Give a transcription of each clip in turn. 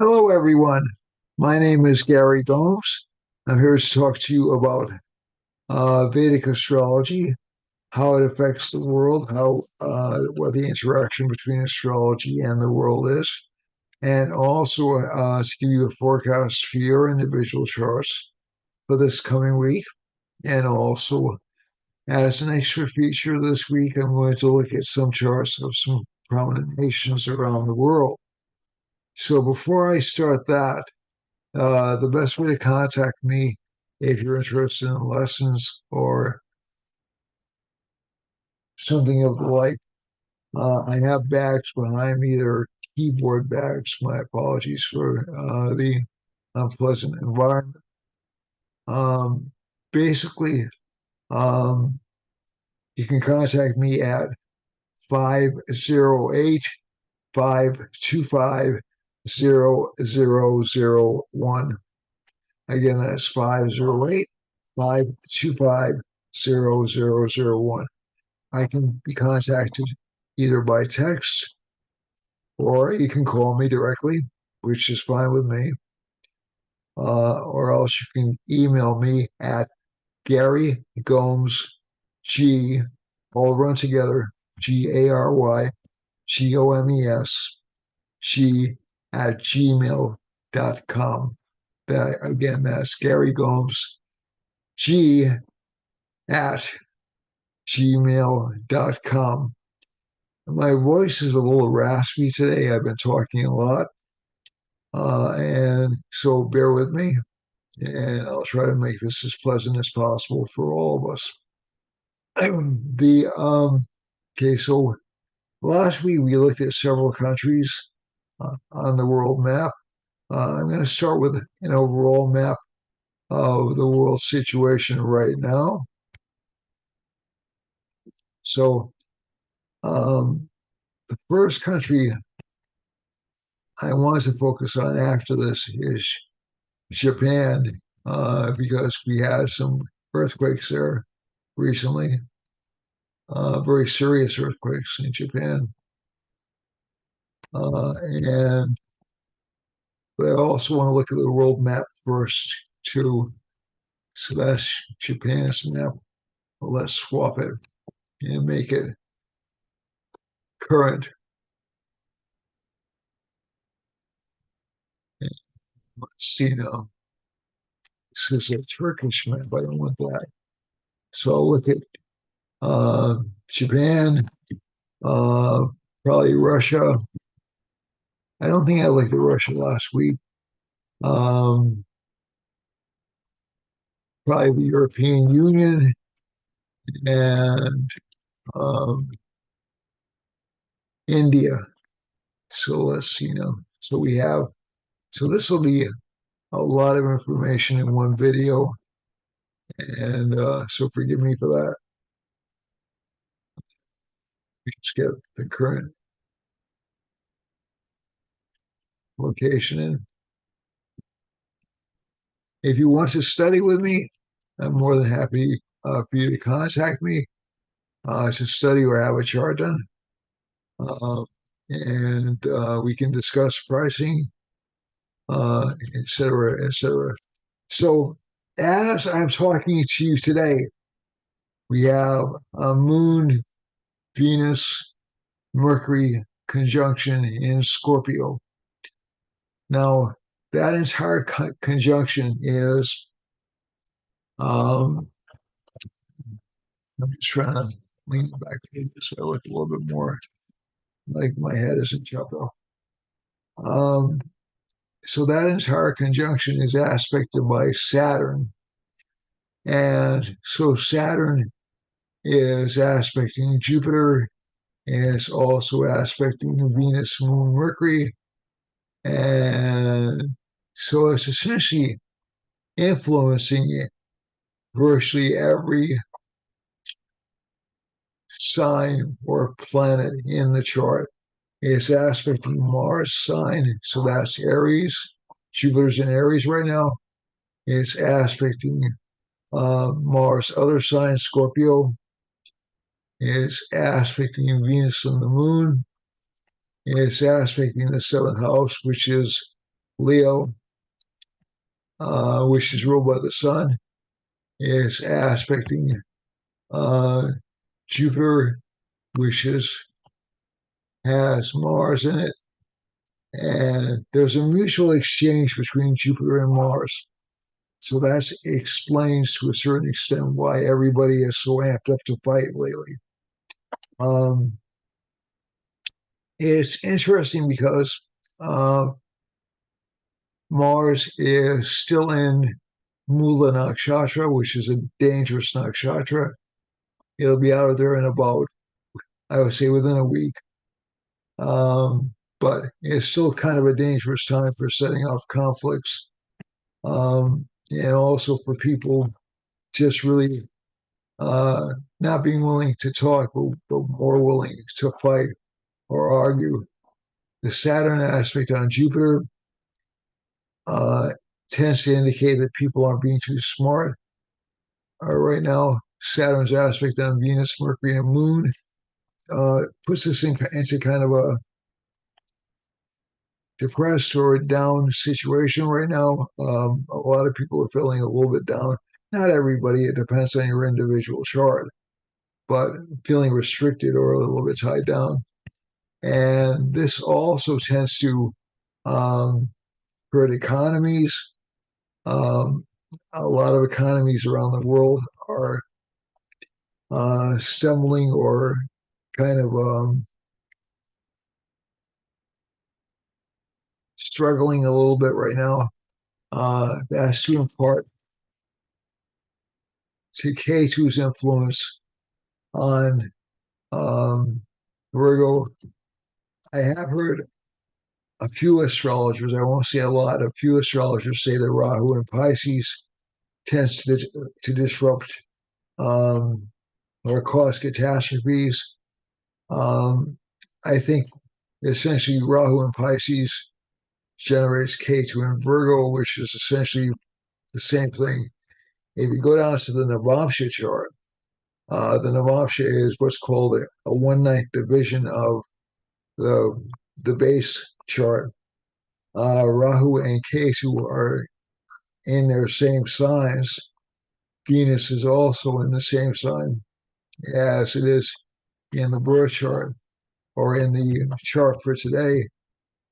Hello, everyone. My name is Gary Gomes. I'm here to talk to you about Vedic astrology, how it affects the world, how what the interaction between astrology and the world is, and also to give you a forecast for your individual charts for this coming week. And also, as an extra feature this week, I'm going to look at some charts of some prominent nations around the world. So before I start that, the best way to contact me if you're interested in lessons or something of the like. I have bags behind me. They're keyboard bags. My apologies for the unpleasant environment. Um, basically, um, you can contact me at 508 525 0001. Again, that's 508 525 0001. I can be contacted either by text or you can call me directly, which is fine with me. Or else you can email me at Gary Gomes G, all run together, GaryGomes G at gmail.com. That again, that's Gary Gomes G at gmail.com. My voice is a little raspy today. I've been talking a lot. And so bear with me, and I'll try to make this as pleasant as possible for all of us. Okay, so last week we looked at several countries on the world map. I'm going to start with an overall map of the world situation right now. So, the first country I want to focus on after this is Japan, because we had some earthquakes there recently, very serious earthquakes in Japan. And but I also want to look at the world map first, too. So that's Japan's map. Well, let's swap it and make it current. And let's see now. This is a Turkish map. I don't want that. So I'll look at Japan, uh, probably Russia. I don't think I looked at Russia last week. Um, probably the European Union and um, India. So let's see now. So we have, so this will be a lot of information in one video. And so forgive me for that. We just get the current location in. If you want to study with me, I'm more than happy for you to contact me to study or have a chart done. And we can discuss pricing, et cetera, et cetera. So, as I'm talking to you today, we have a Moon, Venus, Mercury conjunction in Scorpio. Now, that entire conjunction is, I'm just trying to lean back so I look a little bit more like my head isn't chopped off. So that entire conjunction is aspected by Saturn. And so Saturn is aspecting Jupiter, and it's also aspecting Venus, Moon, Mercury. And so it's essentially influencing virtually every sign or planet in the chart. It's aspecting Mars sign, so that's Aries. Jupiter's in Aries right now. It's aspecting Mars, other sign, Scorpio. It's aspecting Venus and the Moon. It's aspecting the seventh house, which is Leo, which is ruled by the sun, is aspecting uh, Jupiter, which has Mars in it. And there's a mutual exchange between Jupiter and Mars. So that explains to a certain extent why everybody is so amped up to fight lately. Um, it's interesting because uh, Mars is still in Mula Nakshatra, which is a dangerous nakshatra. It'll be out of there in about, I would say, within a week. But it's still kind of a dangerous time for setting off conflicts, and also for people just really not being willing to talk, but more willing to fight or argue. The Saturn aspect on Jupiter uh, tends to indicate that people aren't being too smart. Right now, Saturn's aspect on Venus, Mercury, and Moon puts us into kind of a depressed or down situation right now. A lot of people are feeling a little bit down. Not everybody, it depends on your individual chart, but feeling restricted or a little bit tied down. And this also tends to um, hurt economies. Um, a lot of economies around the world are stumbling or kind of struggling a little bit right now. That's due in part to K2's influence on Virgo. I have heard a few astrologers, I won't say a lot, a few astrologers say that Rahu in Pisces tends to disrupt um, or cause catastrophes. Um, I think essentially Rahu in Pisces generates K2 in Virgo, which is essentially the same thing. If you go down to the Navamsha chart, the Navamsha is what's called a 1/9 division of the the base chart. Rahu and Ketu are in their same signs. Venus is also in the same sign as it is in the birth chart or in the chart for today,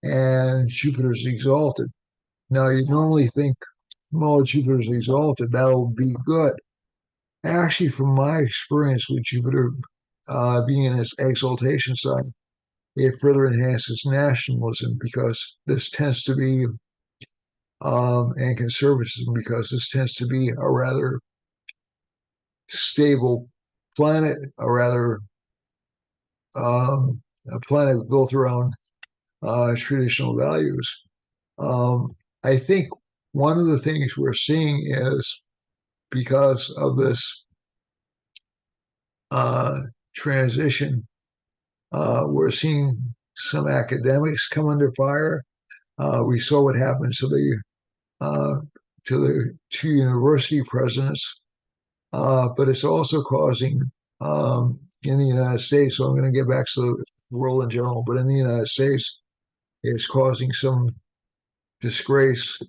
and Jupiter's exalted. Now, you normally think, well, Jupiter's exalted, that'll be good. Actually, from my experience with Jupiter being in its exaltation sign, it further enhances nationalism because this tends to be, and conservatism because this tends to be a rather stable planet, a planet built around traditional values. I think one of the things we're seeing is because of this transition, we're seeing some academics come under fire. We saw what happened uh, to the two university presidents, but it's also causing in the United States. So I'm going to get back to the world in general, but in the United States, it's causing some disgrace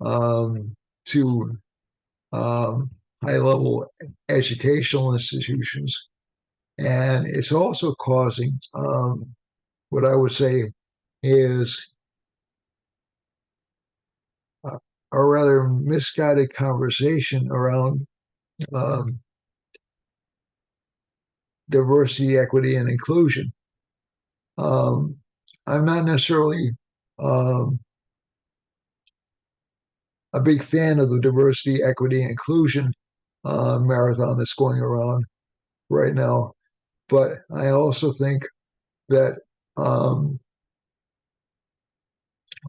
to um, high-level educational institutions, and it's also causing what I would say is a rather misguided conversation around um, diversity, equity, and inclusion. Um, I'm not necessarily um, a big fan of the diversity, equity, and inclusion marathon that's going around right now, but I also think that um,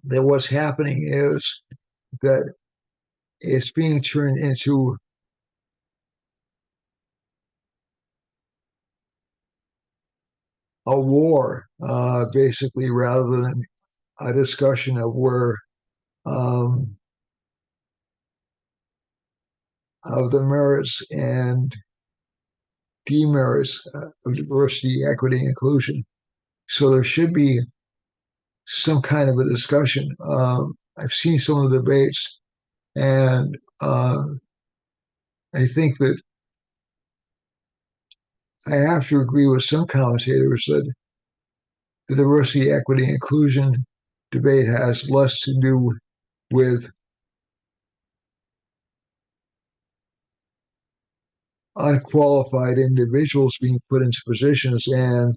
that what's happening is that it's being turned into a war, basically, rather than a discussion of where um, of the merits and demerits of diversity, equity, inclusion. So there should be some kind of a discussion. I've seen some of the debates, and I think that I have to agree with some commentators that the diversity, equity, inclusion debate has less to do with unqualified individuals being put into positions, and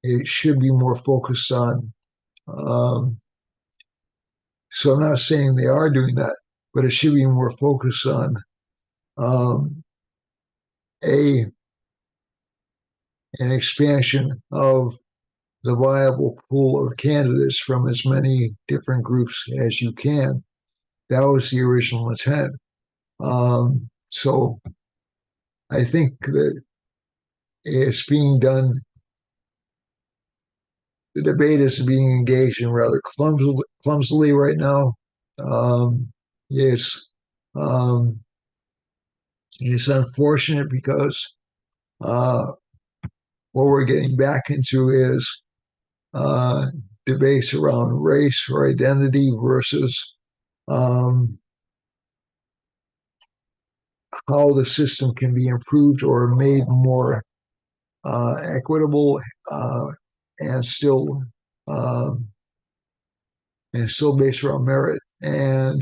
it should be more focused on. Um, so I'm not saying they are doing that, but it should be more focused on um, a an expansion of the viable pool of candidates from as many different groups as you can. That was the original intent. So I think that it's being done. The debate is being engaged in rather clumsily right now. Um, it's um, it's unfortunate because uh, what we're getting back into is uh, debates around race or identity versus um, how the system can be improved or made more equitable uh, and still um, and still based around merit. And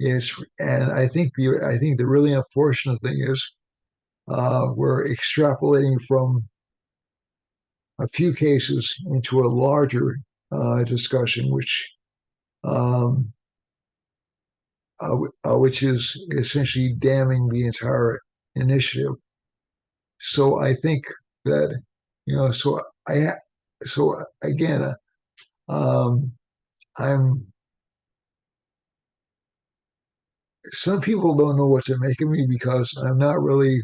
I think the really unfortunate thing is we're extrapolating from a few cases into a larger discussion, um, which is essentially damning the entire initiative. So I think that I so again um, I'm some people don't know what to make of me because I'm not really.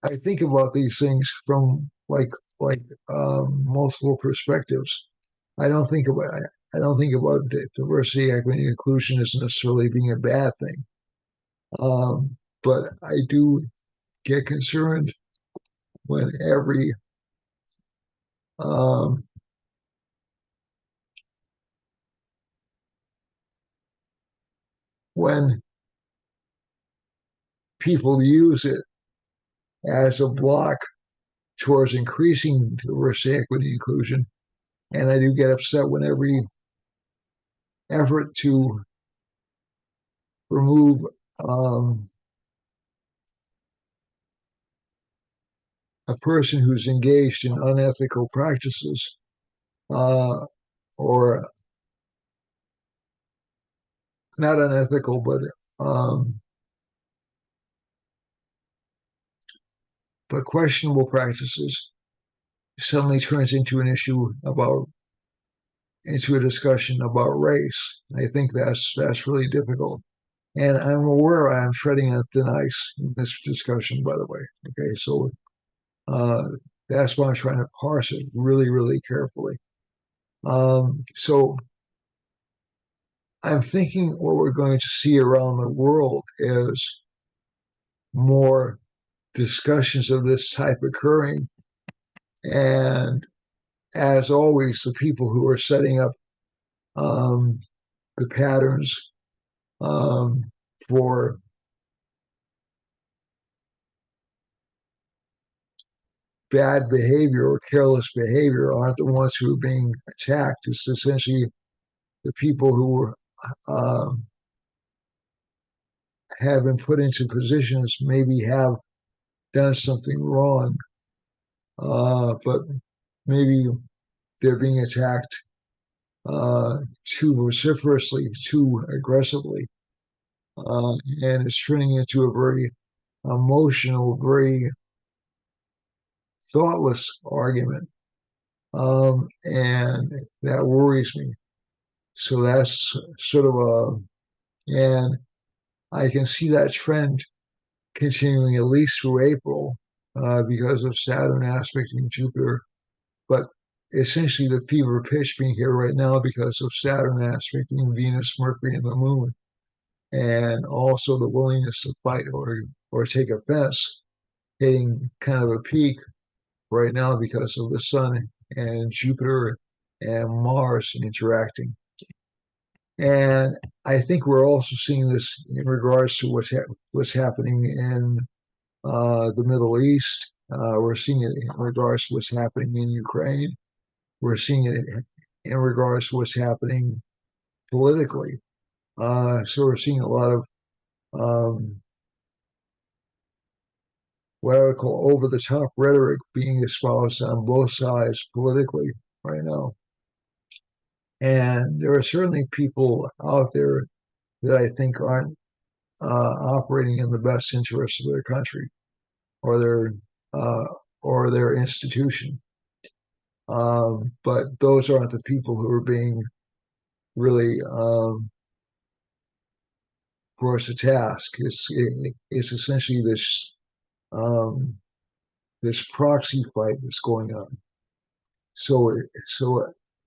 I think about these things from multiple perspectives. I don't think about I don't think about diversity, equity, and inclusion as necessarily being a bad thing. But I do get concerned when every um, when people use it as a block towards increasing diversity, equity, inclusion. And I do get upset when every effort to remove um, a person who's engaged in unethical practices uh, or not unethical, um, but questionable practices suddenly turns into an issue about into a discussion about race. I think that's really difficult. And I'm aware I'm treading on thin ice in this discussion, by the way. Okay, so uh, that's why I'm trying to parse it really, really carefully. So I'm thinking what we're going to see around the world is more discussions of this type occurring. And as always, the people who are setting up um, the patterns um, for bad behavior or careless behavior aren't the ones who are being attacked. It's essentially the people who have been put into positions, maybe have done something wrong, but maybe they're being attacked too vociferously, too aggressively. And it's turning into a very emotional, very thoughtless argument. And that worries me. So that's sort of and I can see that trend continuing at least through April because of Saturn aspecting Jupiter. But essentially, the fever pitch being here right now because of Saturn aspecting Venus, Mercury, and the Moon, and also the willingness to fight or take offense hitting kind of a peak right now because of the Sun and Jupiter and Mars interacting. And I think we're also seeing this in regards to what's happening in the Middle East. We're seeing it in regards to what's happening in Ukraine. We're seeing it in regards to what's happening politically. So we're seeing a lot of what I would call over the top rhetoric being espoused on both sides politically right now. And there are certainly people out there that I think aren't operating in the best interest of their country or uh, their institution. But those aren't the people who are being really forced to task. It's essentially um, this proxy fight that's going on. So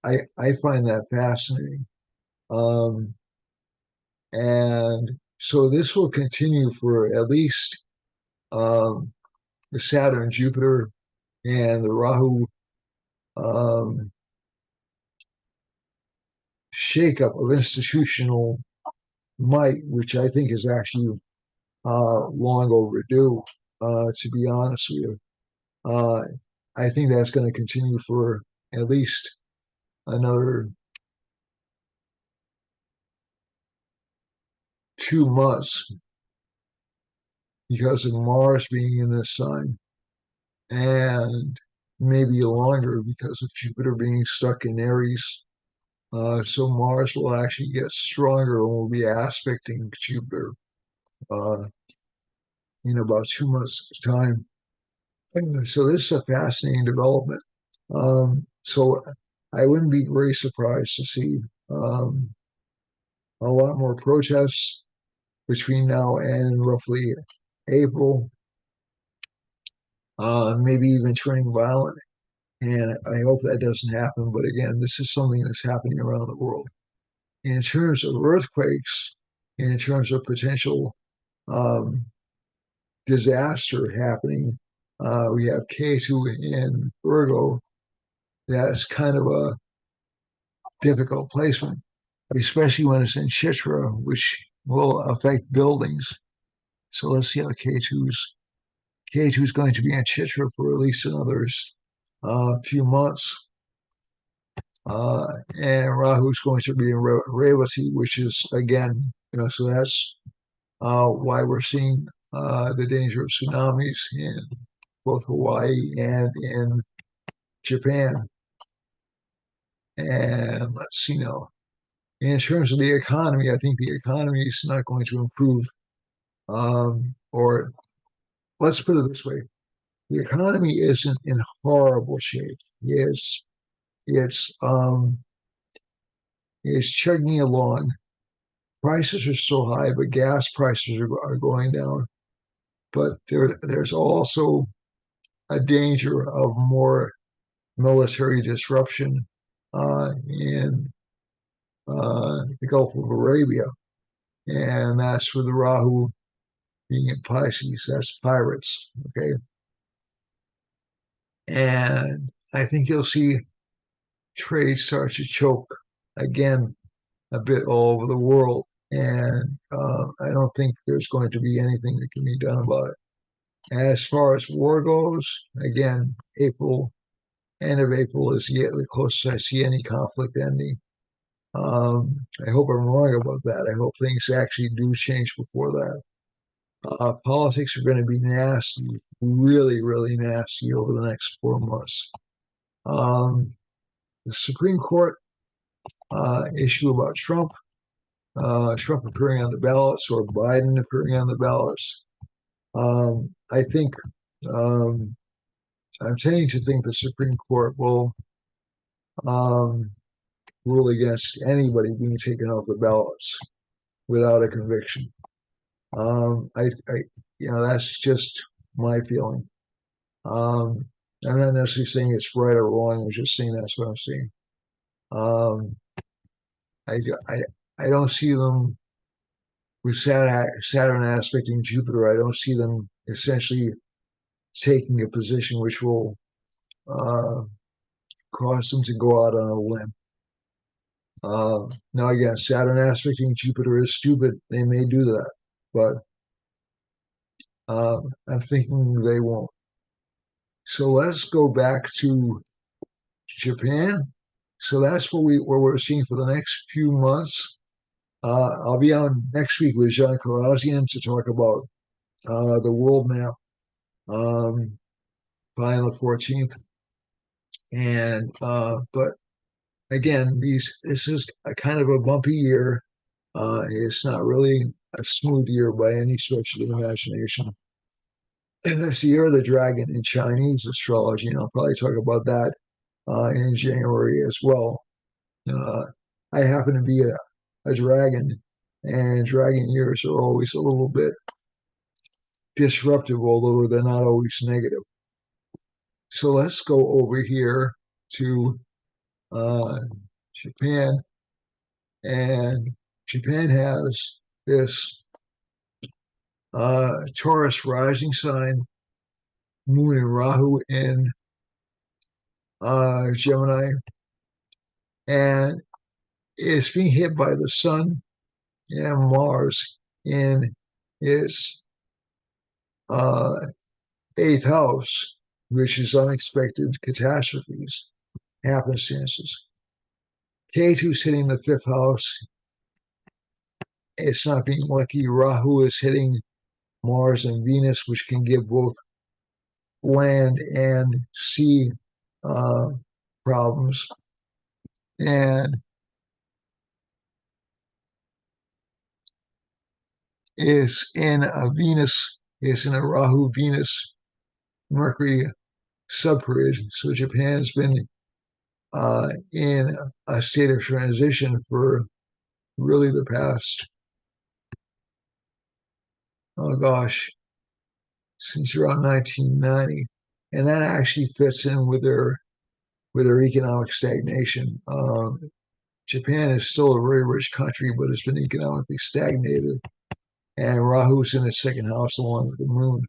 I find that fascinating. Um, and so this will continue for at least um, the Saturn, Jupiter, and the Rahu um, shakeup of institutional might, which I think is actually long overdue. To be honest with you, uh, I think that's going to continue for at least another 2 months because of Mars being in this sign, and maybe longer because of Jupiter being stuck in Aries. So Mars will actually get stronger and will be aspecting Jupiter uh, in about 2 months' time. So this is a fascinating development. So I wouldn't be very surprised to see um, a lot more protests between now and roughly April, maybe even turning violent. And I hope that doesn't happen. But again, this is something that's happening around the world. In terms of earthquakes, in terms of potential um, disaster happening, we have K2 in Virgo. That's kind of a difficult placement, especially when it's in Chitra, which will affect buildings. So let's see how K2 is going to be in Chitra for at least another few months. And Rahu is going to be in Revati, which is again, so that's why we're seeing the danger of tsunamis in both Hawaii and in Japan. And let's see now. In terms of the economy, I think the economy is not going to improve. Or let's put it this way: the economy isn't in horrible shape. It's it's chugging along. Prices are still high, but gas prices are going down. But there's also a danger of more military disruption in the Gulf of Arabia, and that's for the Rahu being in Pisces. That's pirates, okay? And I think you'll see trade start to choke again a bit all over the world. And I don't think there's going to be anything that can be done about it. As far as war goes, again, end of April is the closest I see any conflict ending. I hope I'm wrong about that. I hope things actually do change before that. Politics are going to be nasty, really, really nasty over the next 4 months. The Supreme Court issue about Trump appearing on the ballots or Biden appearing on the ballots. I think um, I'm tending to think the Supreme Court will um, rule against anybody being taken off the ballots without a conviction. That's just my feeling. Um, I'm not necessarily saying it's right or wrong. I'm just saying that's what I'm seeing. Um, I, I, I don't see them with Saturn aspecting Jupiter. I don't see them essentially taking a position which will uh, cause them to go out on a limb. Now again, Saturn aspecting Jupiter is stupid. They may do that, but I'm thinking they won't. So let's go back to Japan. So that's what we're seeing for the next few months. I'll be on next week with Jean Karazian to talk about the world map, probably on the 14th. And but again, this is a kind of a bumpy year. It's not really a smooth year by any stretch of the imagination. And that's the year of the dragon in Chinese astrology, and I'll probably talk about that in January as well. Uh, I happen to be a dragon, and dragon years are always a little bit disruptive, although they're not always negative. So let's go over here to uh, Japan, and Japan has this Taurus rising sign, Moon and Rahu in Gemini, and it's being hit by the Sun and Mars in its uh, eighth house, which is unexpected catastrophes, happenstances. Ketu's hitting the fifth house. It's not being lucky. Rahu is hitting Mars and Venus, which can give both land and sea uh, problems. And is in a Venus, is in a Rahu Venus Mercury subperiod. So Japan's been in a state of transition for really the past, oh gosh, since around 1990. And that actually fits in with their economic stagnation. Japan is still a very rich country, but it's been economically stagnated. And Rahu's in its second house along with the moon.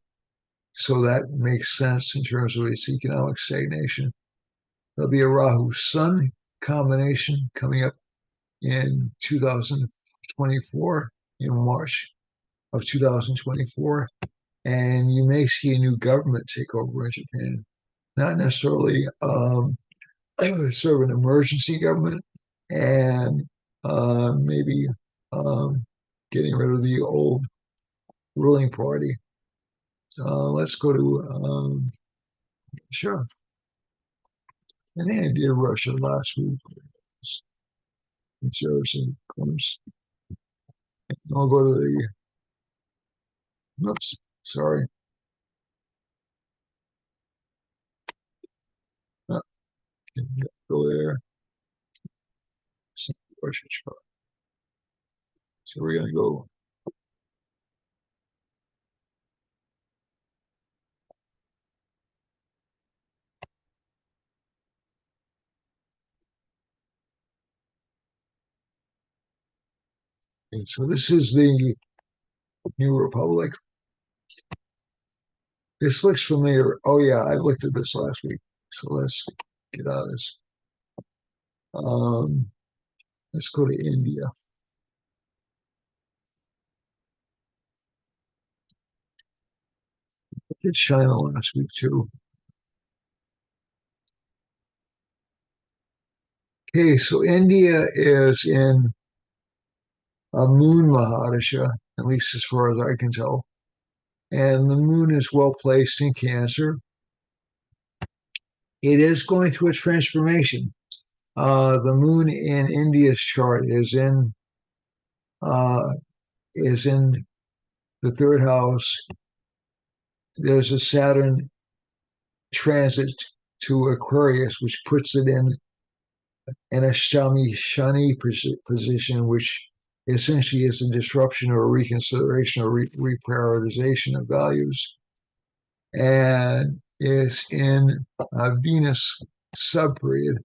So that makes sense in terms of its economic stagnation. There'll be a Rahu Sun combination coming up in 2024, in March of 2024. And you may see a new government take over in Japan. Not necessarily sort of an emergency government, and maybe getting rid of the old ruling party. Let's go to sure. I think I did Russia last week. Comparison comes. I'll go to the. Oops, sorry. Uh, Go there. Russia chart. So we're gonna go. Okay, so this is the New Republic. This looks familiar. Oh yeah, I looked at this last week. So let's get out of this. Um, let's go to India. I did China last week too. Okay, so India is in a moon Mahadasha, at least as far as I can tell. And the moon is well placed in Cancer. It is going through a transformation. The moon in India's chart uh, is in the third house. There's a Saturn transit to Aquarius, which puts it in an Ashtami Shani position, which essentially is a disruption or a reconsideration or reprioritization of values, and is in a Venus subperiod.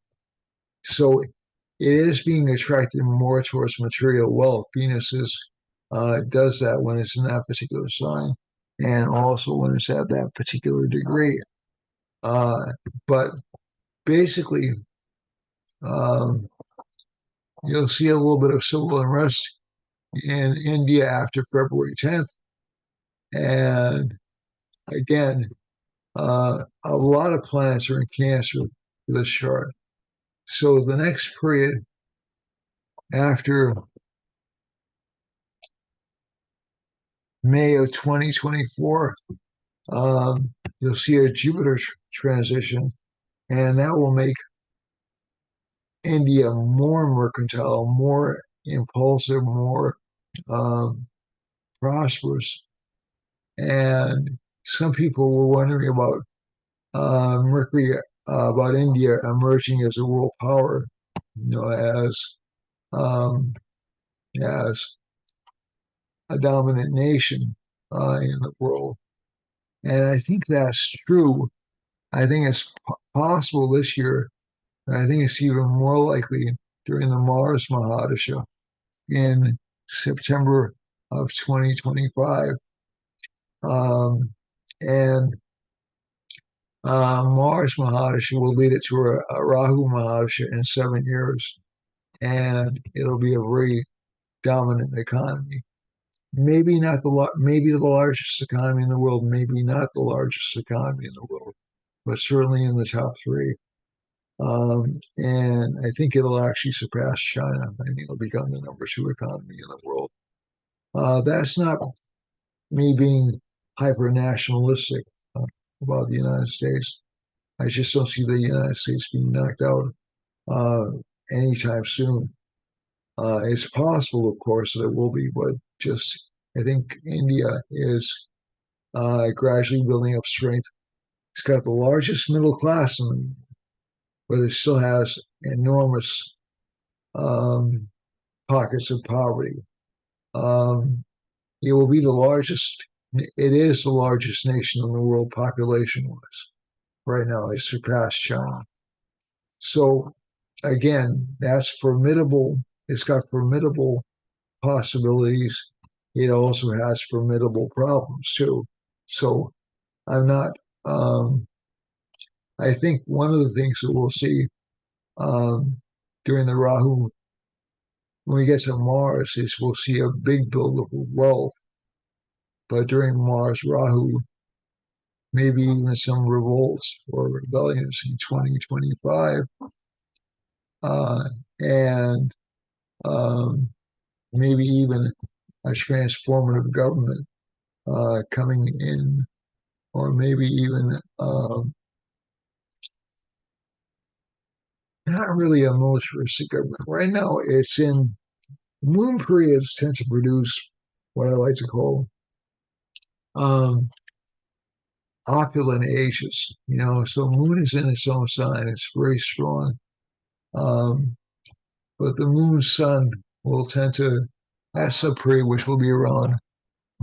So it is being attracted more towards material wealth. Venus does that when it's in that particular sign, and also when it's at that particular degree. But basically, um, You'll see a little bit of civil unrest in India after February 10th. And again, a lot of planets are in Cancer for this chart. So the next period after May of 2024, you'll see a Jupiter transition, and that will make India more mercantile, more impulsive, more um, prosperous. And some people were wondering about Mercury, about India emerging as a world power, as um, as a dominant nation in the world. And I think that's true. I think it's possible this year. And I think it's even more likely during the Mars Mahadasha in September of 2025. And Mars Mahadasha will lead it to a Rahu Mahadasha in 7 years. And it'll be a very dominant economy. Maybe the largest economy in the world, maybe not the largest economy in the world, but certainly in the top three. And I think it'll actually surpass China. I think it'll become the number two economy in the world. That's not me being hyper nationalistic about the United States. I just don't see the United States being knocked out uh, anytime soon. It's possible, of course, that it will be, but just I think India is gradually building up strength. It's got the largest middle class, but it still has enormous um, pockets of poverty. Um, it will be the largest. It is the largest nation in the world population-wise right now. It surpassed China. So again, that's formidable. It's got formidable possibilities. It also has formidable problems too. So I'm not. I think one of the things that we'll see um, during the Rahu, when we get to Mars, is we'll see a big buildup of wealth. But during Mars Rahu, maybe even some revolts or rebellions in 2025, and um, maybe even a transformative government coming in, or maybe even not really a militaristic government. Right now, it's in moon periods tend to produce what I like to call um, opulent ages. So moon is in its own sign; it's very strong. Um, but the moon sun will tend to, that's a period which will be around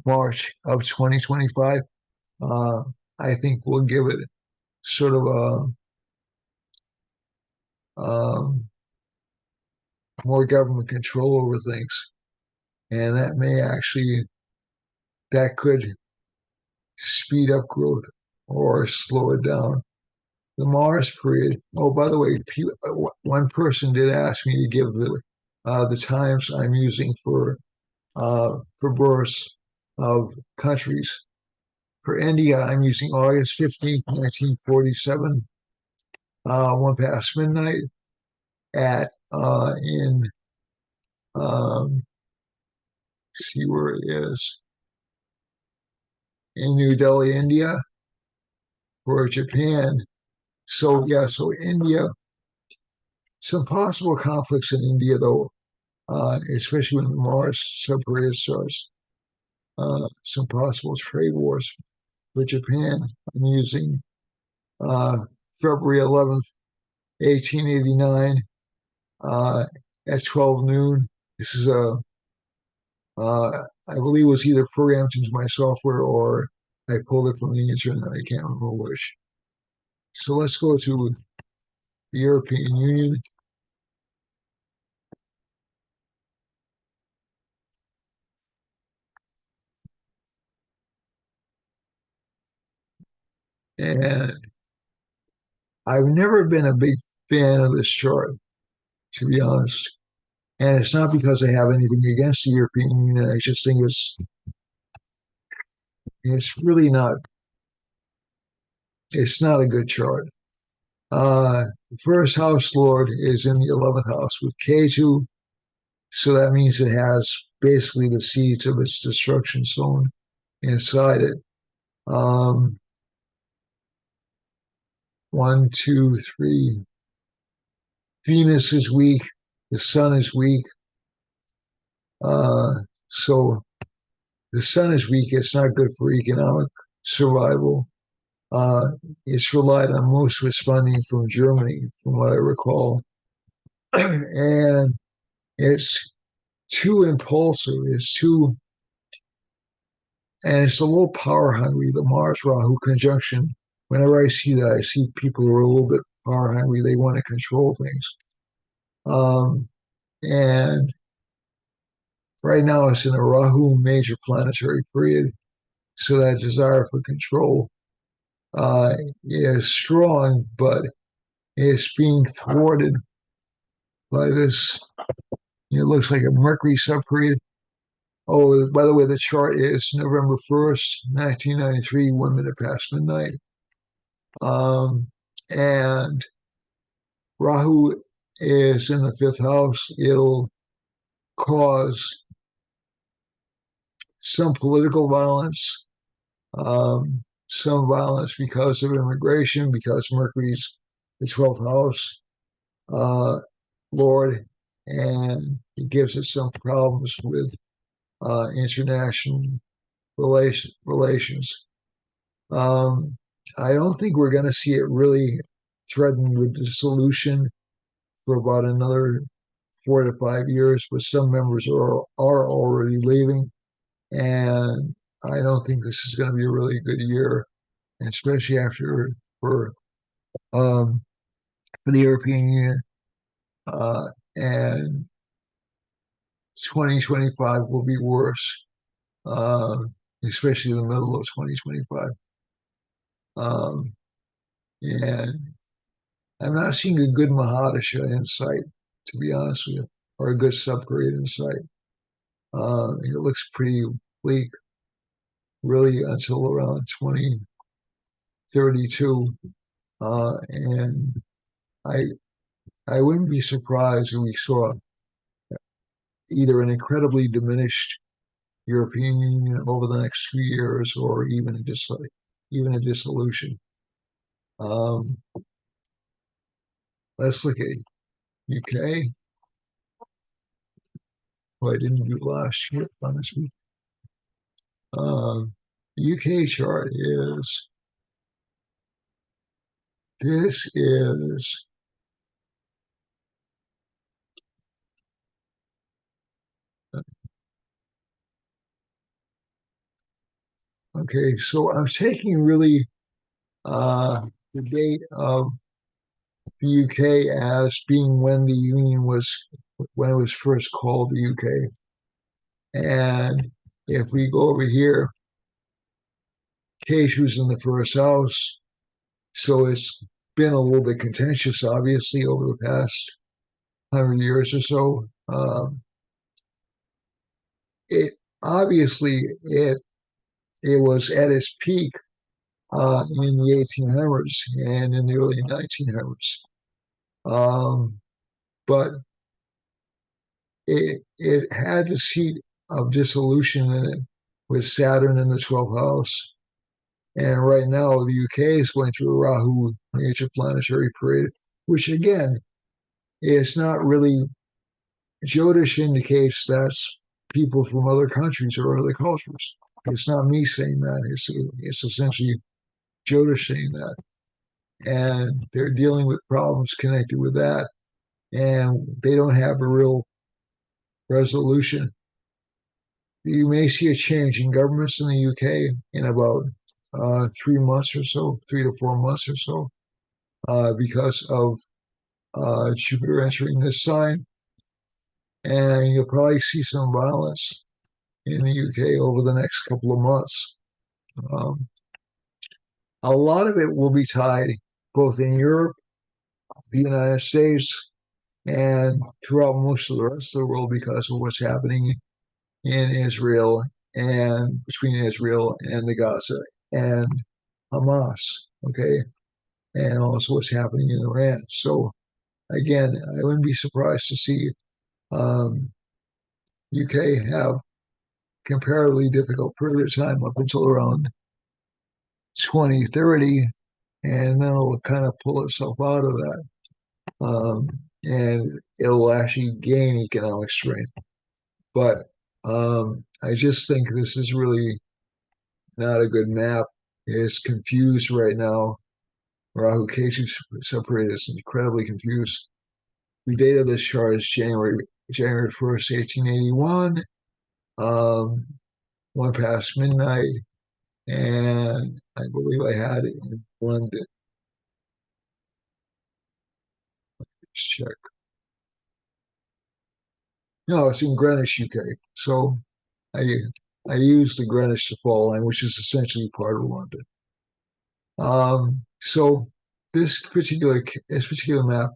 March of 2025. Uh, I think we'll give it sort of a more government control over things, and that could speed up growth or slow it down. The Mars period. Oh, by the way, one person did ask me to give the times I'm using for births of countries. For India, I'm using August 15th, 1947, one past midnight at in see where it is in New Delhi, India. For Japan, so India, some possible conflicts in India though, especially when the Mars subperiod starts. Some possible trade wars with Japan. I'm using uh, February 11th, 1889, at 12 noon. This is I believe it was either programmed into my software or I pulled it from the internet. I can't remember which. So let's go to the European Union. And I've never been a big fan of this chart, to be honest. And it's not because I have anything against the European Union. I just think it's really not it's not a good chart. The first house lord is in the 11th house with K2, so that means it has basically the seeds of its destruction sown inside it. Um, one, two, three. Venus is weak. The sun is weak. So the sun is weak. It's not good for economic survival. Uh, it's relied on most of its funding from Germany, from what I recall. And it's too impulsive. And it's a little power hungry, the Mars Rahu conjunction. Whenever I see that, I see people who are a little bit power hungry. They want to control things. And right now it's in a Rahu major planetary period. So that desire for control uh, is strong, but it's being thwarted by this. It looks like a Mercury subperiod. Oh, by the way, the chart is November 1st, 1993, 1 minute past midnight. And Rahu is in the fifth house. It'll cause some political violence, some violence because of immigration, because Mercury's the 12th house uh, Lord, and it gives us some problems with international relations. I don't think we're going to see it really threatened with dissolution for about another 4 to 5 years, but some members are already leaving, and I don't think this is going to be a really good year, especially after for um, for the European Union. And 2025 will be worse, uh, especially in the middle of 2025. Um, and I'm not seeing a good Mahadasha in sight, to be honest with you, or a good subgrade in sight. It looks pretty bleak, really, until around 2032. And I I wouldn't be surprised if we saw either an incredibly diminished European Union over the next few years, or even a dissolution. Um, let's look at UK. Well, I didn't do last year on this week. UK chart is this is okay. So I'm taking really the date of the UK as being when the Union was when it was first called the UK. And if we go over here, Cage was in the first house, so it's been a little bit contentious, obviously, over the past 100 years or so. It obviously it was at its peak in the 1800s and in the early 1900s, but it had the seat of dissolution in it with Saturn in the 12th house. And right now, the UK is going through a Rahu major planetary period, which again is not really. Jyotish indicates that's people from other countries or other cultures. It's not me saying that. It's essentially Jyotish saying that. And they're dealing with problems connected with that. And they don't have a real resolution. You may see a change in governments in the UK in about 3 months or so, 3 to 4 months or so, because of Jupiter entering this sign. And you'll probably see some violence in the UK over the next couple of months. Um, a lot of it will be tied both in Europe, the United States, and throughout most of the rest of the world because of what's happening in Israel and between Israel and the Gaza and Hamas, okay, and also what's happening in Iran. So again, I wouldn't be surprised to see UK have comparatively difficult period of time up until around 2030, and then it'll kind of pull itself out of that, um, and it'll actually gain economic strength. But I just think this is really not a good map. It's confused right now. Rahu Ketu separated is incredibly confused. The date of this chart is January 1st, 1881, um, one past midnight, and I believe I had it in London. Let's check. No, it's in Greenwich, UK. So I I use the Greenwich to fall line, which is essentially part of London. So this particular map,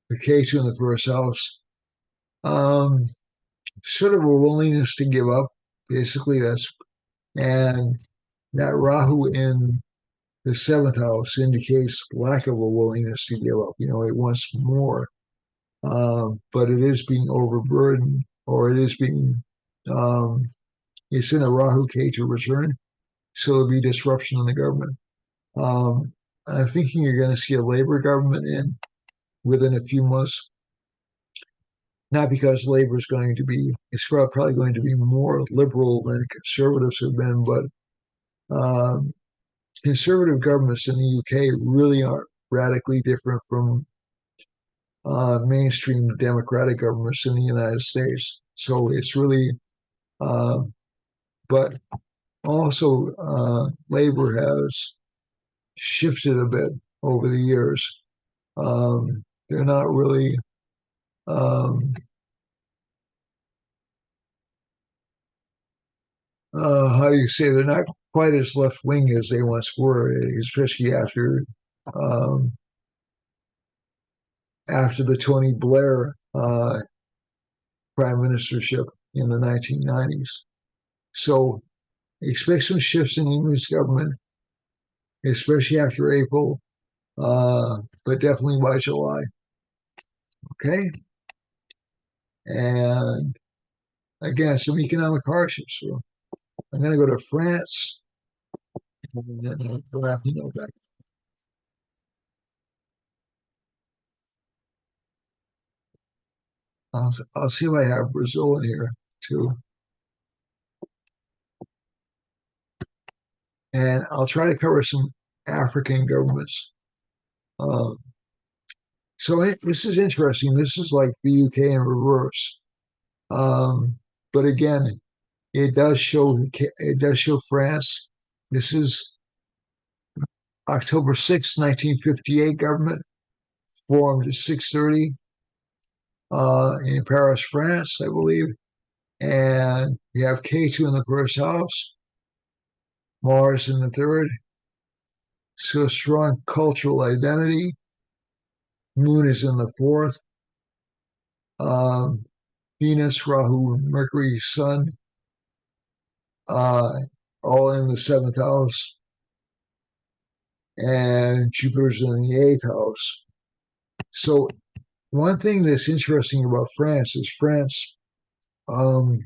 the K2 in the first house, um, sort of a willingness to give up. Basically, and that Rahu in the seventh house indicates lack of a willingness to give up. It wants more, but it is being overburdened, or it is being, um, it's in a Rahu Ketu return, so there'll be disruption in the government. Um, I'm thinking you're going to see a labor government in within a few months, not because labor is going to be, it's probably going to be more liberal than conservatives have been, but um, conservative governments in the UK really aren't radically different from mainstream democratic governments in the United States. So it's really, uh, but also labor has shifted a bit over the years. They're not really, um, how do you say, they're not quite as left wing as they once were, especially um, after the Tony Blair prime ministership in the 1990s. So expect some shifts in English government, especially after April, but definitely by July. Okay. And again, some economic hardships. So I'm going to go to France. And then back. I'll see if I have Brazil in here too. And I'll try to cover some African governments. Um, so this is interesting. This is like the UK in reverse. But again, it does show France. This is October 6th, 1958 government formed at 6:30 in Paris, France, I believe. And we have K2 in the first house, Mars in the third. So strong cultural identity. Moon is in the fourth. Um, Venus, Rahu, Mercury, Sun, uh, all in the seventh house. And Jupiter's in the eighth house. So one thing that's interesting about France is France um,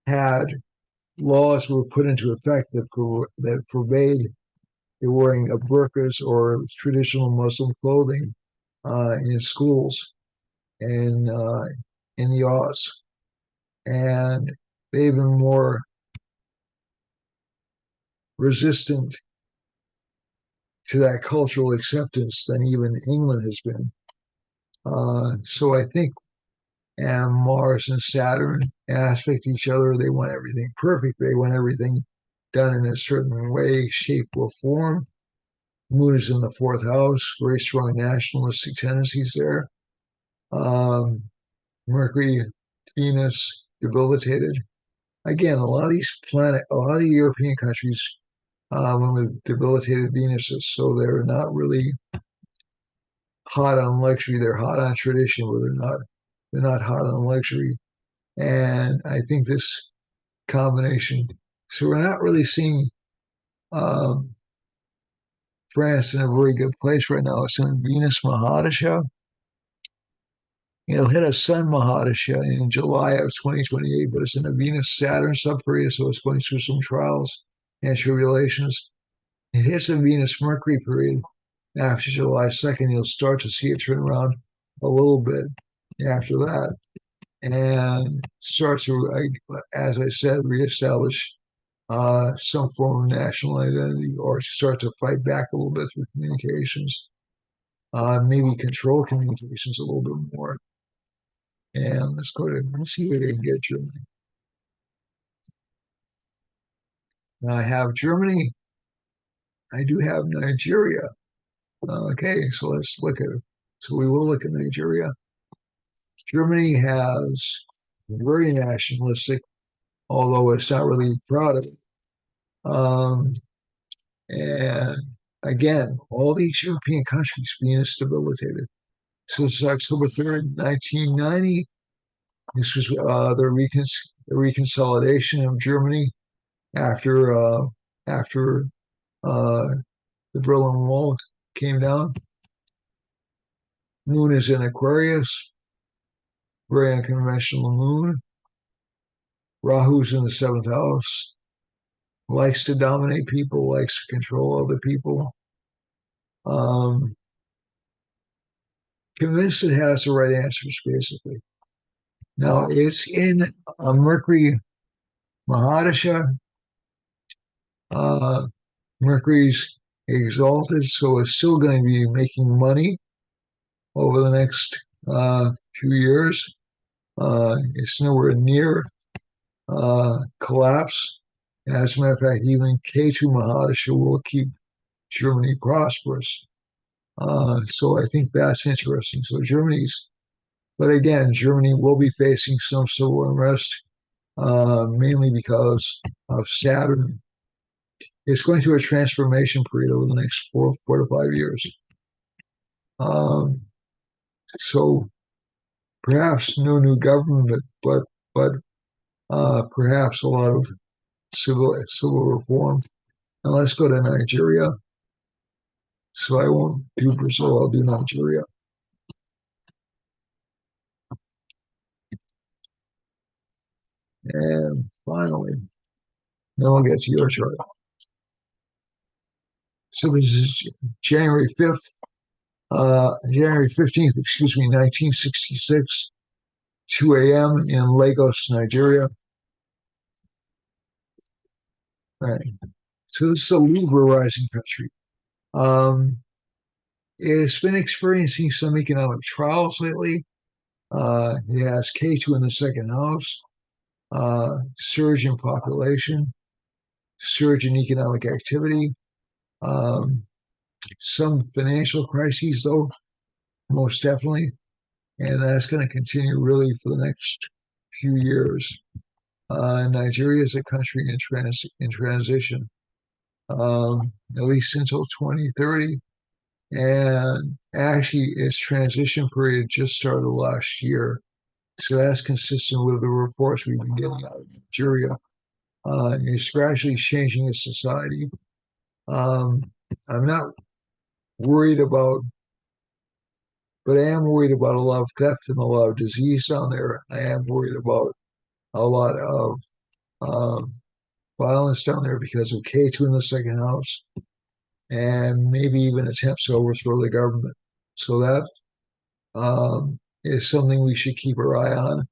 had laws were put into effect that forbade the wearing of burqas or traditional Muslim clothing in schools and in the aughts, and they've been more resistant to that cultural acceptance than even England has been. So I think, and Mars and Saturn aspect each other. They want everything perfect. They want everything done in a certain way, shape, or form. Moon is in the fourth house, very strong nationalistic tendencies there. Mercury, Venus, debilitated. Again, a lot of the European countries with debilitated Venuses, so they're not really hot on luxury. They're hot on tradition, but they're not hot on luxury. And I think this combination. So we're not really seeing um, France in a very good place right now. It's in Venus Mahadasha. It'll hit a Sun Mahadasha in July of 2028, but it's in a Venus Saturn subperiod, so it's going through some trials and tribulations. It hits a Venus Mercury period after July 2nd. You'll start to see it turn around a little bit after that and start to, as I said, reestablish some form of national identity or start to fight back a little bit through communications, maybe control communications a little bit more. And let's see where they can get Germany. Now I have Germany. I do have Nigeria. Okay, so let's look at it. So we will look at Nigeria. Germany has very nationalistic, although it's not really proud of it. And again, all these European countries being debilitated. So this is October 3rd, 1990. This was the reconsolidation of Germany after uh, the Berlin Wall came down. Moon is in Aquarius, very unconventional moon. Rahu's in the seventh house, likes to dominate people, likes to control other people. Um, Convinced it has the right answers, basically. Now it's in a Mercury Mahadasha. Uh, Mercury's exalted, so it's still going to be making money over the next few years. It's nowhere near collapse. As a matter of fact, even K2 Mahadasha will keep Germany prosperous. So I think that's interesting. So but again, Germany will be facing some civil unrest, mainly because of Saturn. It's going through a transformation period over the next 4 to 5 years. Um, so perhaps no new government, but perhaps a lot of civil reform. And let's go to Nigeria. So I won't do Brazil, I'll do Nigeria. And finally, then I'll get to your chart. So this is January 5th, January 15th, 1966, 2 a.m. in Lagos, Nigeria. Right. So this is a Libra rising country. It's been experiencing some economic trials lately. It has K2 in the second house, surge in population, surge in economic activity, some financial crises, though, most definitely. And that's going to continue really for the next few years. Nigeria is a country in transition, at least until 2030. And actually, its transition period just started last year. So that's consistent with the reports we've been getting out of Nigeria. It's gradually changing its society. I'm not worried about, but I am worried about a lot of theft and a lot of disease down there. I am worried about a lot of violence down there because of K2 in the second house and maybe even attempts to overthrow the government. So that is something we should keep our eye on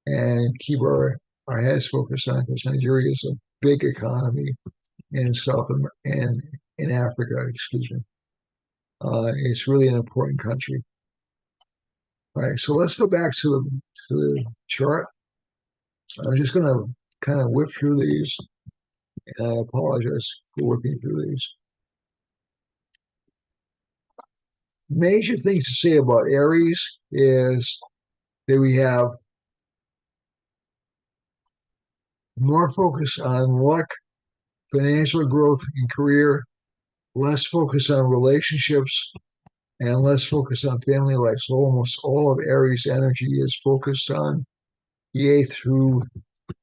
and keep our heads focused on because Nigeria is a big economy in South America and in Africa, excuse me. It's really an important country. All right, so let's go back to the chart. I'm just going to kind of whip through these, and I apologize for whipping through these. Major things to say about Aries is that we have more focus on luck, financial growth, and career, less focus on relationships, and less focus on family life. So almost all of Aries energy is focused on the 8th through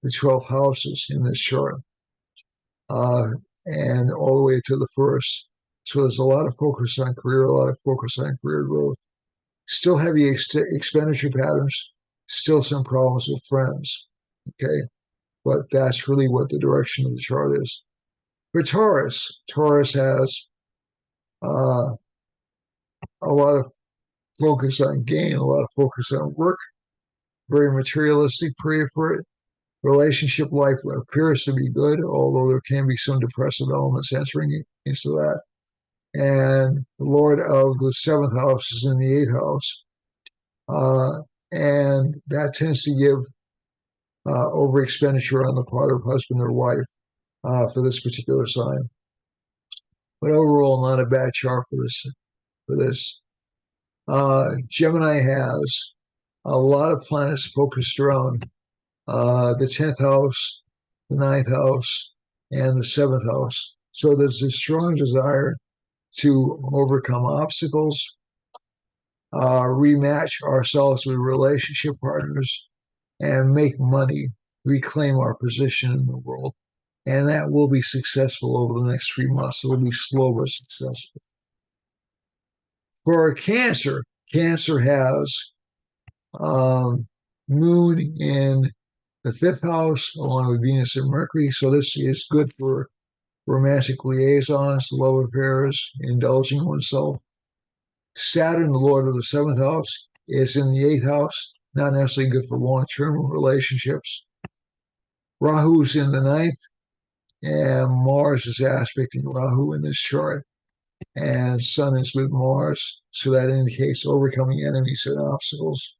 the 12th houses in this chart, uh, and all the way to the first. So there's a lot of focus on career, a lot of focus on career growth. Still heavy expenditure patterns, still some problems with friends. Okay. But that's really what the direction of the chart is. For Taurus, Taurus has uh, a lot of focus on gain, a lot of focus on work, very materialistic period for it. Relationship life appears to be good, although there can be some depressive elements entering into that. And the Lord of the 7th house is in the 8th house. And that tends to give over expenditure on the part of husband or wife for this particular sign. But overall, not a bad chart for this. Gemini has a lot of planets focused around the 10th house, the 9th house, and the 7th house. So there's a strong desire to overcome obstacles, rematch ourselves with relationship partners, and make money, reclaim our position in the world. And that will be successful over the next 3 months. It will be slow but successful. For Cancer, Cancer has Moon in the 5th house, along with Venus and Mercury. So this is good for romantic liaisons, love affairs, indulging oneself. Saturn, the Lord of the 7th house, is in the 8th house, not necessarily good for long-term relationships. Rahu's in the 9th, and Mars is aspecting Rahu in this chart, and Sun is with Mars, so that indicates overcoming enemies and obstacles.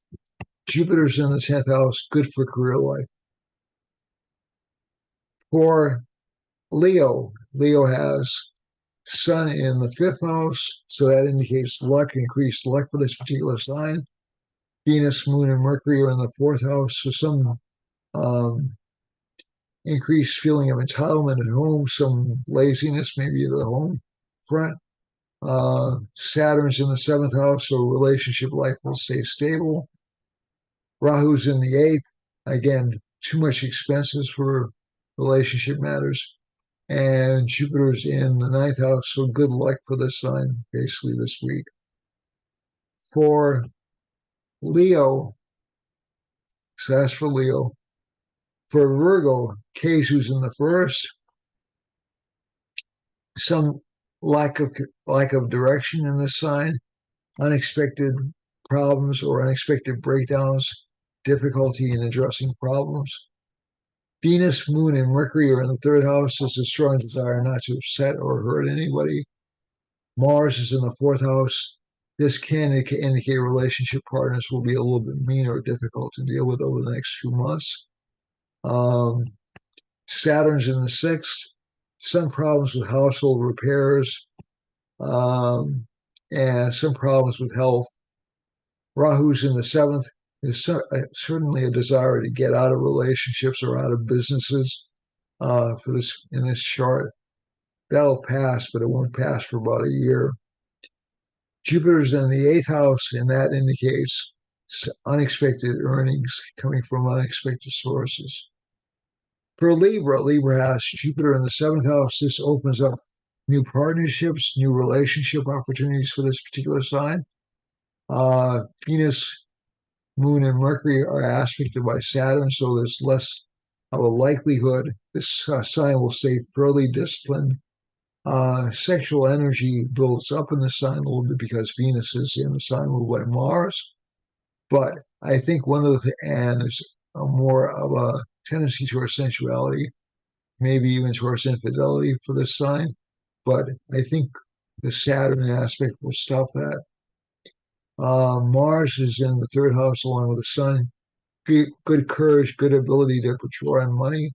Jupiter's in the 10th house, good for career life. For Leo, Leo has Sun in the 5th house, so that indicates luck, increased luck for this particular sign. Venus, Moon, and Mercury are in the 4th house, so some increased feeling of entitlement at home, some laziness maybe at the home front. Saturn's in the 7th house, so relationship life will stay stable. Rahu's in the 8th. Again, too much expenses for relationship matters. And Jupiter's in the 9th house, so good luck for this sign basically this week. For Leo, so that's for Leo. For Virgo, Ketu's in the 1st. Some lack of direction in this sign, unexpected problems or unexpected breakdowns, difficulty in addressing problems. Venus, Moon, and Mercury are in the 3rd house. There's a strong desire not to upset or hurt anybody. Mars is in the 4th house. This can indicate relationship partners will be a little bit mean or difficult to deal with over the next few months. Saturn's in the 6th. Some problems with household repairs, and some problems with health. Rahu's in the 7th. There's certainly a desire to get out of relationships or out of businesses for this in this chart. That'll pass, but it won't pass for about a year. Jupiter's in the 8th house, and that indicates unexpected earnings coming from unexpected sources. For Libra, Libra has Jupiter in the 7th house. This opens up new partnerships, new relationship opportunities for this particular sign. Venus, Moon, and Mercury are aspected by Saturn, so there's less of a likelihood this sign will stay fairly disciplined. Sexual energy builds up in the sign a little bit because Venus is in the sign ruled by Mars. But I think one of and there's more of a tendency towards sensuality, maybe even towards infidelity for this sign. But I think the Saturn aspect will stop that. Mars is in the 3rd house along with the Sun. Good courage, good ability to draw on money.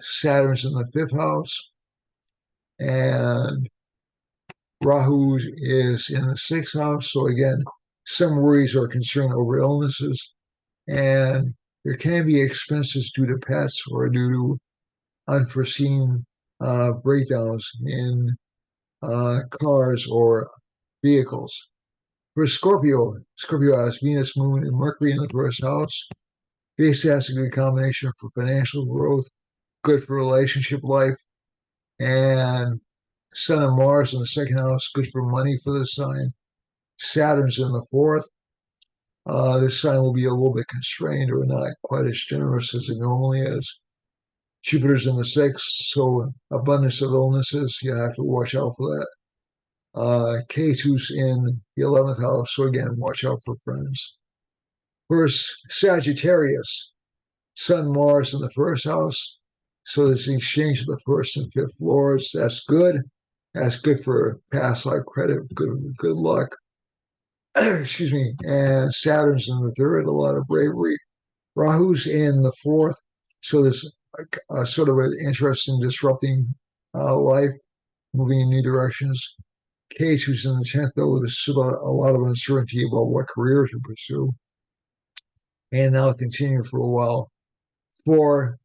Saturn's in the 5th house. And Rahu is in the 6th house. So again, some worries or concern over illnesses. And there can be expenses due to pets or due to unforeseen breakdowns in cars or vehicles. For Scorpio, Scorpio has Venus, Moon, and Mercury in the first house. This has a good combination for financial growth, good for relationship life, and Sun and Mars in the second house, good for money for the sign. Saturn's in the fourth. This sign will be a little bit constrained or not quite as generous as it normally is. Jupiter's in the sixth, so abundance of illnesses. You have to watch out for that. Ketu's in the 11th house, so again, watch out for friends. First, Sagittarius, Sun, Mars in the first house. So there's the exchange of the first and fifth lords. That's good. That's good for past life credit, good luck. Excuse me. And Saturn's in the third, a lot of bravery. Rahu's in the fourth, so there's sort of an interesting disrupting life, moving in new directions. Ketu's in the 10th, though, there's still a lot of uncertainty about what career to pursue. And that'll continue for a while. For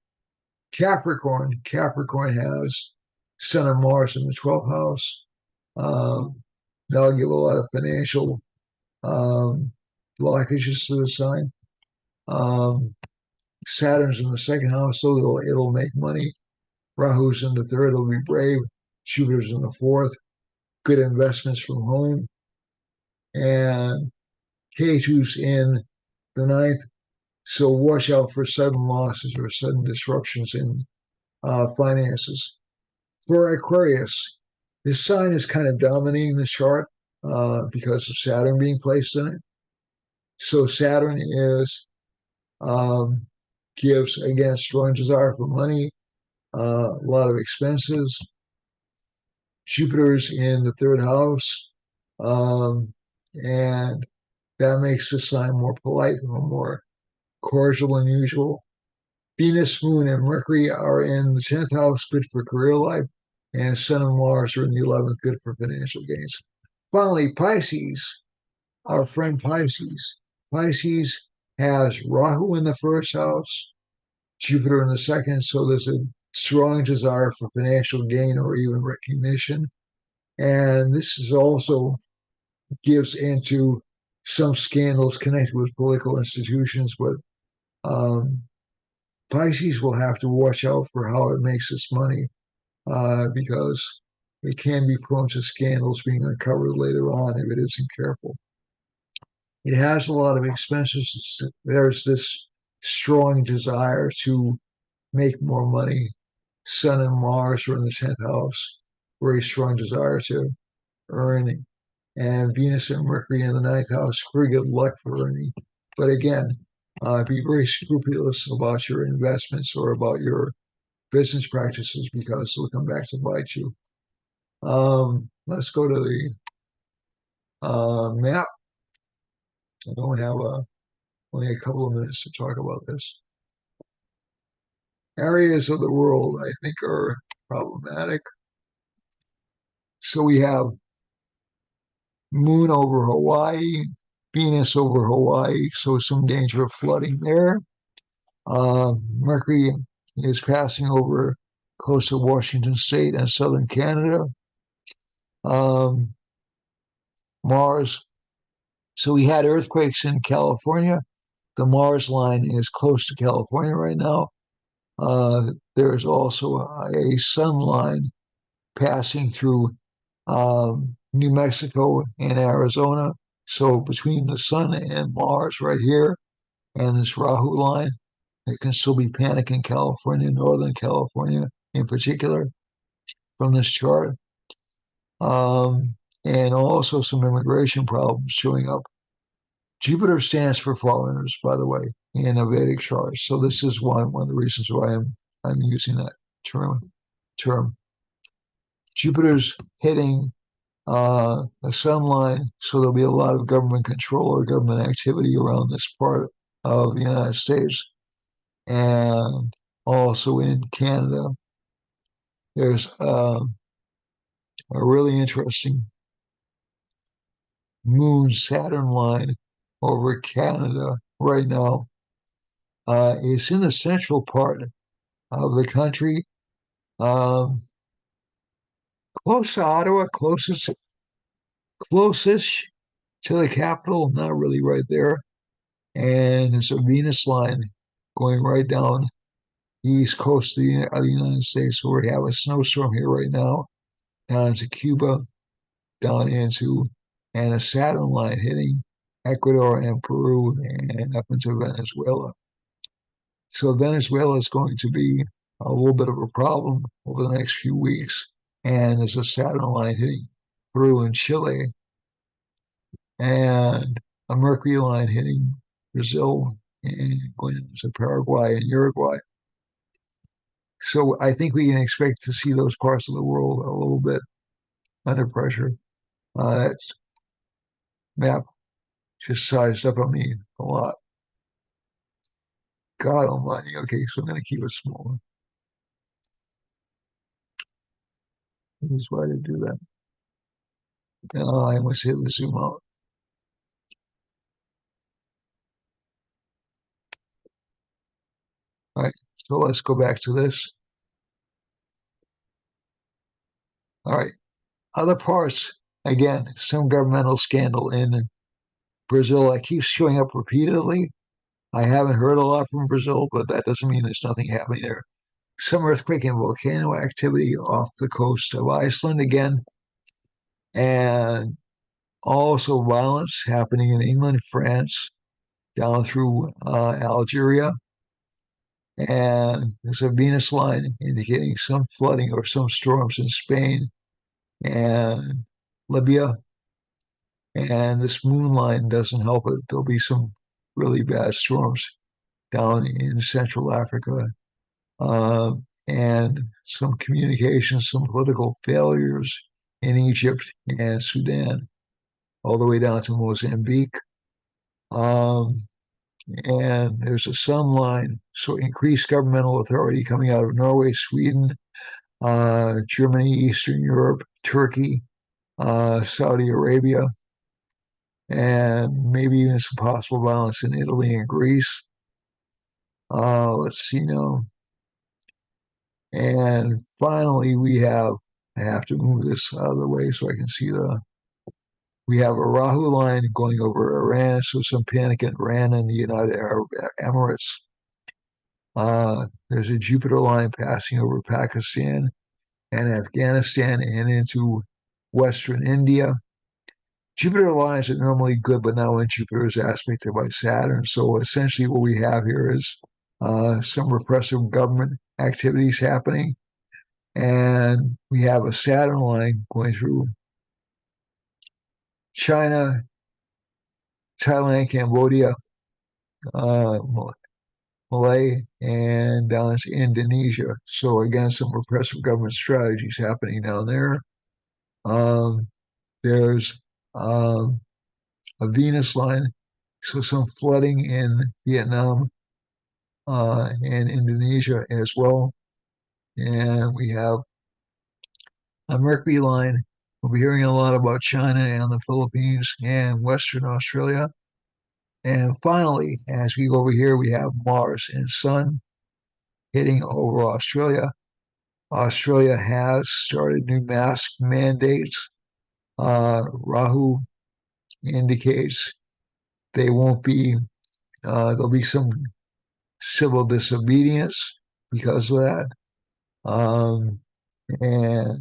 Capricorn, Capricorn has Sun and Mars in the 12th house. That'll give a lot of financial blockages to the sign. Saturn's in the second house, so it'll make money. Rahu's in the third, it'll be brave. Jupiter's in the fourth, good investments from home. And Ketu's in the ninth, so watch out for sudden losses or sudden disruptions in finances. For Aquarius, this sign is kind of dominating the chart because of Saturn being placed in it. So Saturn gives, again, strong desire for money, a lot of expenses. Jupiter's in the third house, and that makes the sign more polite, more cordial than usual. Venus, Moon, and Mercury are in the 10th house, good for career life, and Sun and Mars are in the 11th, good for financial gains. Finally, Pisces, our friend Pisces. Pisces has Rahu in the first house, Jupiter in the second, so there's a strong desire for financial gain or even recognition. And this is also gives into some scandals connected with political institutions, but Pisces will have to watch out for how it makes its money because it can be prone to scandals being uncovered later on if it isn't careful. It has a lot of expenses. There's this strong desire to make more money. Sun and Mars are in the 10th house, very strong desire to earn. And Venus and Mercury in the 9th house, very good luck for earning. But again, be very scrupulous about your investments or about your business practices because it'll come back to bite you. Let's go to the map. I don't have only a couple of minutes to talk about this. Areas of the world I think are problematic. So we have Moon over Hawaii, Venus over Hawaii, so some danger of flooding there. Mercury is passing over close to Washington State and southern Canada. Mars. So we had earthquakes in California. The Mars line is close to California right now. There's also a sun line passing through New Mexico and Arizona. So between the sun and Mars right here and this Rahu line, it can still be panic in California, Northern California in particular, from this chart. And also some immigration problems showing up. Jupiter stands for foreigners, by the way, in a Vedic chart. So this is one of the reasons why I'm using that term. Jupiter's hitting a sun line, so there'll be a lot of government control or government activity around this part of the United States. And also in Canada, there's a really interesting Moon-Saturn line over Canada right now. It's in the central part of the country, close to Ottawa, closest closest to the capital, not really right there. And there's a Venus line going right down the east coast of the United States, where we have a snowstorm here right now, down into Cuba, down into, and a Saturn line hitting Ecuador and Peru and up into Venezuela. So Venezuela is going to be a little bit of a problem over the next few weeks. And there's a Saturn line hitting Peru and Chile, and a Mercury line hitting Brazil and going into Paraguay and Uruguay. So I think we can expect to see those parts of the world a little bit under pressure. That map just sized up on me a lot. God almighty. Okay, so I'm going to keep it smaller. Here's why to do that. I must hit the zoom out. All right, so let's go back to this. All right, other parts. Again, some governmental scandal in Brazil that keeps showing up repeatedly. I haven't heard a lot from Brazil, but that doesn't mean there's nothing happening there. Some earthquake and volcano activity off the coast of Iceland again, and also violence happening in England, France, down through Algeria. And there's a Venus line indicating some flooding or some storms in Spain and Libya. And this moon line doesn't help it. There'll be some really bad storms down in Central Africa, and some communication, some political failures in Egypt and Sudan, all the way down to Mozambique. Um, and there's a sun line, so increased governmental authority coming out of Norway, Sweden, Germany, Eastern Europe, Turkey, Saudi Arabia, and maybe even some possible violence in Italy and Greece. Let's see now. And finally, I have to move this out of the way so I can see we have a Rahu line going over Iran, so some panic in Iran and the United Arab Emirates. There's a Jupiter line passing over Pakistan and Afghanistan and into Western India. Jupiter lines are normally good, but now when Jupiter is aspected by Saturn. So essentially, what we have here is some repressive government activities happening. And we have a Saturn line going through China, Thailand, Cambodia, uh, Malay, and down to Indonesia. So again, some repressive government strategies happening down there. Um, there's a Venus line, so some flooding in Vietnam and Indonesia as well. And we have a Mercury line. We'll be hearing a lot about China and the Philippines and Western Australia. And finally, as we go over here, we have Mars and Sun hitting over Australia. Australia has started new mask mandates. Rahu indicates they won't be, there'll be some civil disobedience because of that. And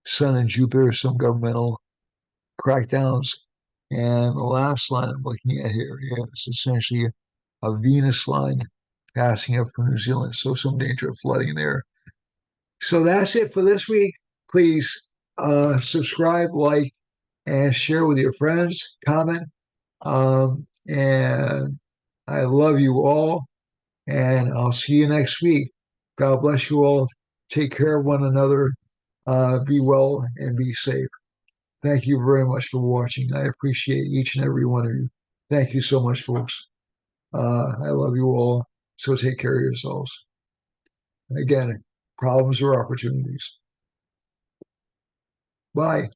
Sun and Jupiter, some governmental crackdowns. And the last line I'm looking at here is essentially a Venus line passing up from New Zealand. So some danger of flooding there. So that's it for this week. Please subscribe, like, and share with your friends, comment. And I love you all. And I'll see you next week. God bless you all. Take care of one another. Be well and be safe. Thank you very much for watching. I appreciate each and every one of you. Thank you so much, folks. I love you all. So take care of yourselves. Again, problems or opportunities. Bye.